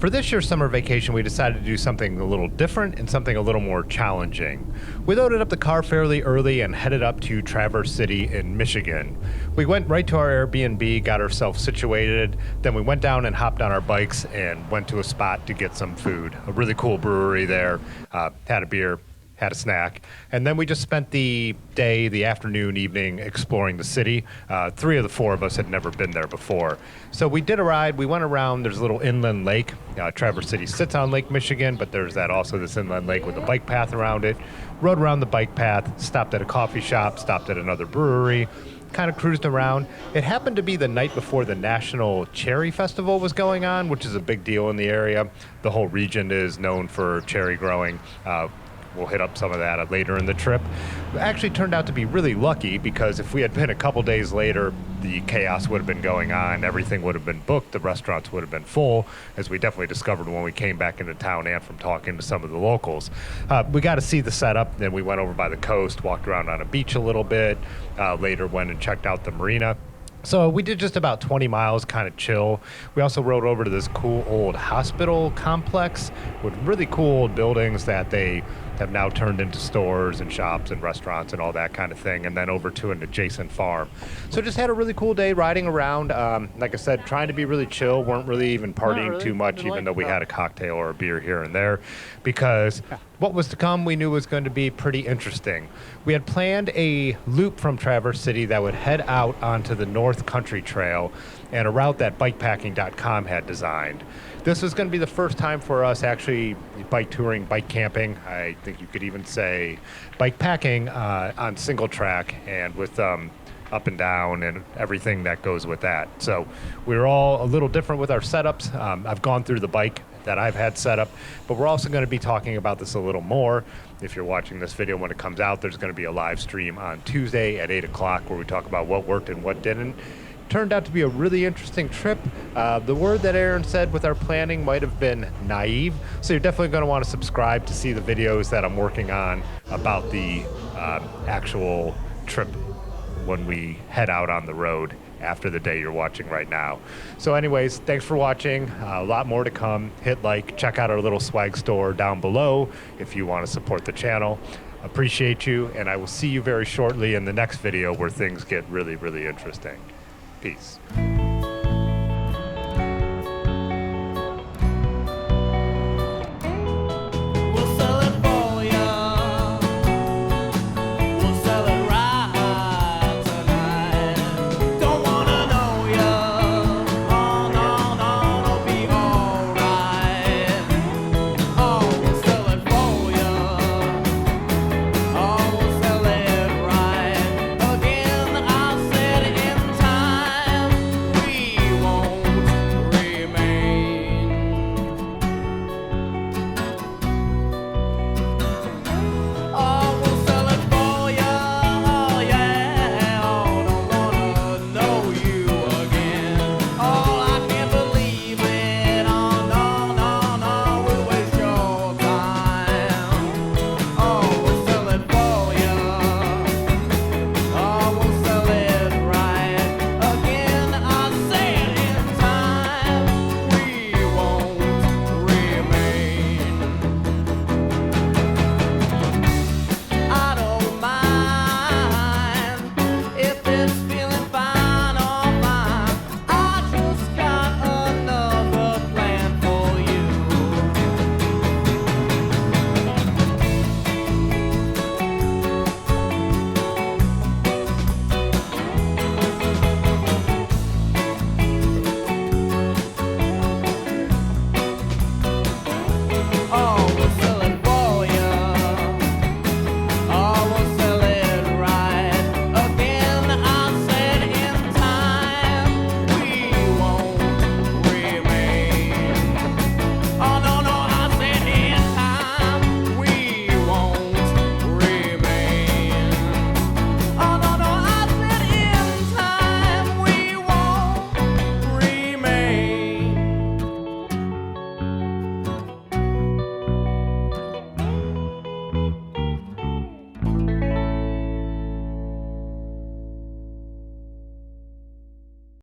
For this year's summer vacation, we decided to do something a little different and something a little more challenging. We loaded up the car fairly early and headed up to Traverse City in Michigan. We went right to our Airbnb, got ourselves situated, then we went down and hopped on our bikes and went to a spot to get some food. A really cool brewery there, had a beer, had a snack, and then we just spent the day, the afternoon, evening exploring the city. Three of the four of us had never been there before. So we did a ride. We went around. There's a little inland lake. Traverse City sits on Lake Michigan, but there's also this inland lake with a bike path around it. Rode around the bike path, stopped at a coffee shop, stopped at another brewery, kind of cruised around. It happened to be the night before the National Cherry Festival was going on, which is a big deal in the area. The whole region is known for cherry growing. We'll hit up some of that later in the trip. It actually turned out to be really lucky because if we had been a couple days later, the chaos would have been going on. Everything would have been booked. The restaurants would have been full, as we definitely discovered when we came back into town and from talking to some of the locals. We got to see the setup. Then we went over by the coast, walked around on a beach a little bit. Later went and checked out the marina. So we did just about 20 miles, kind of chill. We also rode over to this cool old hospital complex with really cool old buildings that they have now turned into stores and shops and restaurants and all that kind of thing, and then over to an adjacent farm. So just had a really cool day riding around. Like I said, trying to be really chill, weren't really even partying too much, even though we had a cocktail or a beer here and there, because what was to come we knew was going to be pretty interesting. We had planned a loop from Traverse City that would head out onto the North Country Trail and a route that bikepacking.com had designed. This was going to be the first time for us actually bike touring, bike camping. I think you could even say bike packing on single track and with up and down and everything that goes with that. So we're all a little different with our setups. I've gone through the bike that I've had set up, but we're also going to be talking about this a little more. If you're watching this video when it comes out, there's going to be a live stream on Tuesday at 8 o'clock where we talk about what worked and what didn't. Turned out to be a really interesting trip. The word that Aaron said with our planning might have been naive, so you're definitely going to want to subscribe to see the videos that I'm working on about the actual trip when we head out on the road after the day you're watching right now. So anyways, thanks for watching. A lot more to come. Hit like, check out our little swag store down below if you want to support the channel. Appreciate you, and I will see you very shortly in the next video where things get really, really interesting. Peace.